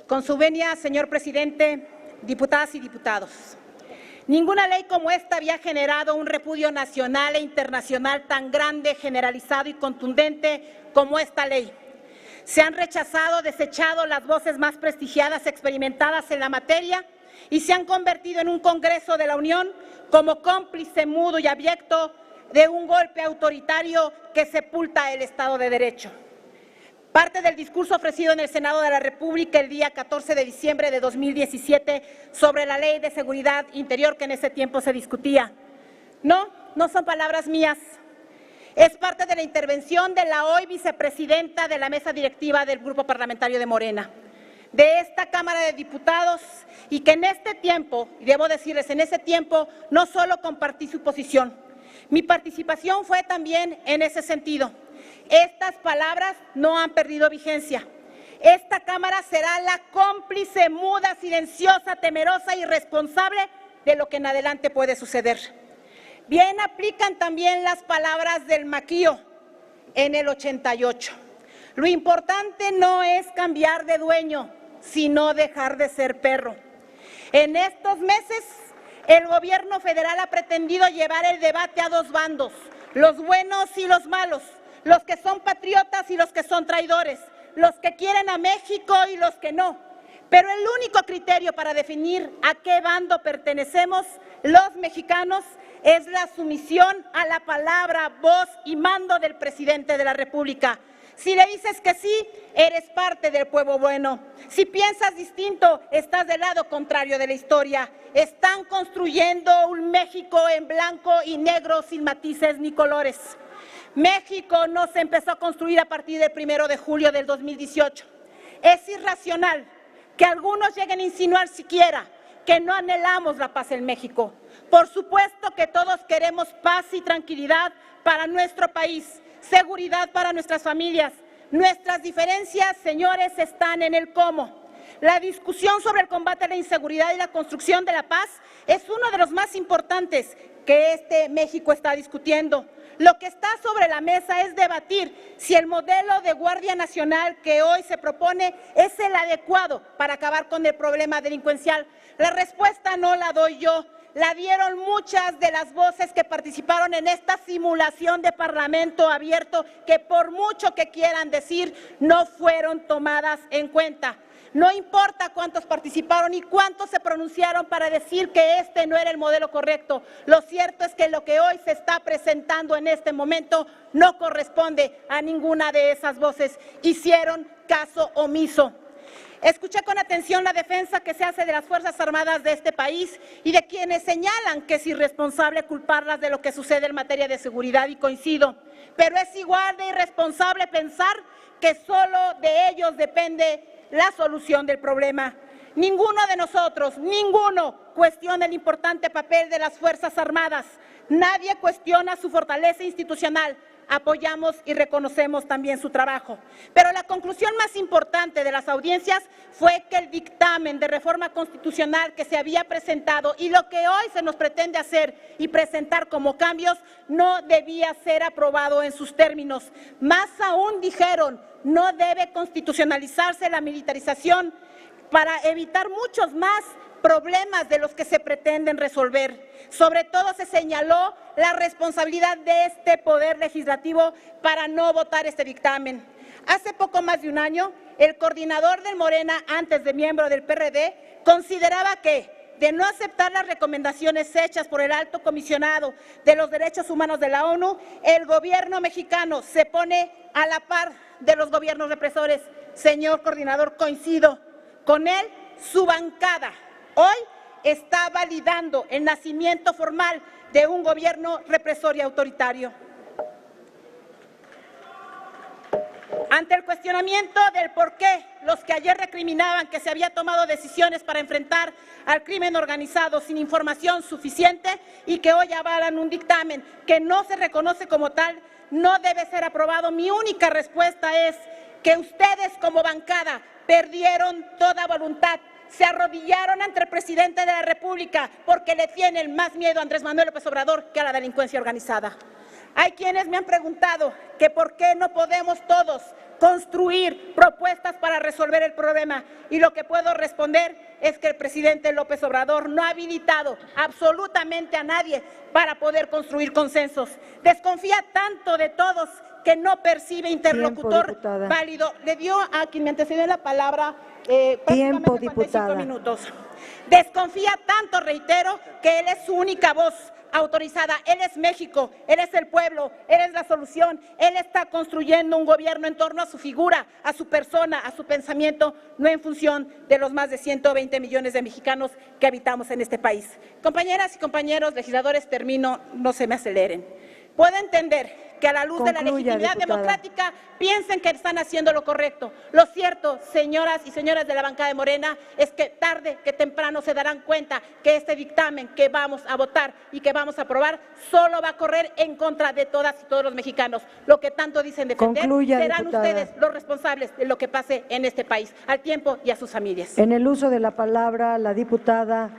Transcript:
Con su venia, señor presidente, diputadas y diputados, ninguna ley como esta había generado un repudio nacional e internacional tan grande, generalizado y contundente como esta ley. Se han rechazado, desechado las voces más prestigiadas, experimentadas en la materia y se han convertido en un Congreso de la Unión como cómplice mudo y abyecto de un golpe autoritario que sepulta el Estado de Derecho. Parte del discurso ofrecido en el Senado de la República el día 14 de diciembre de 2017 sobre la Ley de Seguridad Interior que en ese tiempo se discutía. No son palabras mías. Es parte de la intervención de la hoy vicepresidenta de la mesa directiva del Grupo Parlamentario de Morena, de esta Cámara de Diputados, y que en este tiempo, y debo decirles, en ese tiempo no solo compartí su posición, mi participación fue también en ese sentido. Estas palabras no han perdido vigencia. Esta Cámara será la cómplice muda, silenciosa, temerosa y responsable de lo que en adelante puede suceder. Bien aplican también las palabras del Maquío en el 88. Lo importante no es cambiar de dueño, sino dejar de ser perro. En estos meses, el gobierno federal ha pretendido llevar el debate a dos bandos, los buenos y los malos, los que son patriotas y los que son traidores, los que quieren a México y los que no. Pero el único criterio para definir a qué bando pertenecemos los mexicanos es la sumisión a la palabra, voz y mando del presidente de la República. Si le dices que sí, eres parte del pueblo bueno. Si piensas distinto, estás del lado contrario de la historia. Están construyendo un México en blanco y negro sin matices ni colores. México no se empezó a construir a partir del 1 de julio del 2018. Es irracional que algunos lleguen a insinuar siquiera que no anhelamos la paz en México. Por supuesto que todos queremos paz y tranquilidad para nuestro país, seguridad para nuestras familias. Nuestras diferencias, señores, están en el cómo. La discusión sobre el combate a la inseguridad y la construcción de la paz es uno de los más importantes que este México está discutiendo. Lo que está sobre la mesa es debatir si el modelo de Guardia Nacional que hoy se propone es el adecuado para acabar con el problema delincuencial. La respuesta no la doy yo, la dieron muchas de las voces que participaron en esta simulación de parlamento abierto que por mucho que quieran decir no fueron tomadas en cuenta. No importa cuántos participaron y cuántos se pronunciaron para decir que este no era el modelo correcto. Lo cierto es que lo que hoy se está presentando en este momento no corresponde a ninguna de esas voces. Hicieron caso omiso. Escuché con atención la defensa que se hace de las Fuerzas Armadas de este país y de quienes señalan que es irresponsable culparlas de lo que sucede en materia de seguridad, y coincido. Pero es igual de irresponsable pensar que solo de ellos depende la solución del problema. Ninguno de nosotros, ninguno, cuestiona el importante papel de las Fuerzas Armadas. Nadie cuestiona su fortaleza institucional. Apoyamos y reconocemos también su trabajo. Pero la conclusión más importante de las audiencias fue que el dictamen de reforma constitucional que se había presentado y lo que hoy se nos pretende hacer y presentar como cambios no debía ser aprobado en sus términos. Más aún dijeron, no debe constitucionalizarse la militarización para evitar muchos más problemas de los que se pretenden resolver. Sobre todo se señaló la responsabilidad de este Poder Legislativo para no votar este dictamen. Hace poco más de un año, el coordinador del Morena, antes de miembro del PRD, consideraba que, de no aceptar las recomendaciones hechas por el Alto Comisionado de los Derechos Humanos de la ONU, el gobierno mexicano se pone a la par de los gobiernos represores. Señor coordinador, coincido con él, su bancada hoy está validando el nacimiento formal de un gobierno represor y autoritario. Ante el cuestionamiento del por qué los que ayer recriminaban que se había tomado decisiones para enfrentar al crimen organizado sin información suficiente y que hoy avalan un dictamen que no se reconoce como tal, no debe ser aprobado, mi única respuesta es que ustedes como bancada perdieron toda voluntad. Se arrodillaron ante el presidente de la República porque le tienen más miedo a Andrés Manuel López Obrador que a la delincuencia organizada. Hay quienes me han preguntado que por qué no podemos todos construir propuestas para resolver el problema. Y lo que puedo responder es que el presidente López Obrador no ha habilitado absolutamente a nadie para poder construir consensos. Desconfía tanto de todos que no percibe interlocutor válido. Le dio a quien me antecedió la palabra prácticamente 45 minutos. Desconfía tanto, reitero, que él es su única voz autorizada. Él es México, él es el pueblo, él es la solución. Él está construyendo un gobierno en torno a su figura, a su persona, a su pensamiento, no en función de los más de 120 millones de mexicanos que habitamos en este país. Compañeras y compañeros legisladores, termino, no se me aceleren. Puedo entender que a la luz de la legitimidad democrática piensen que están haciendo lo correcto. Lo cierto, señoras y señores de la bancada de Morena, es que tarde que temprano se darán cuenta que este dictamen que vamos a votar y que vamos a aprobar solo va a correr en contra de todas y todos los mexicanos. Lo que tanto dicen defender, serán ustedes los responsables de lo que pase en este país, al tiempo y a sus familias. En el uso de la palabra, la diputada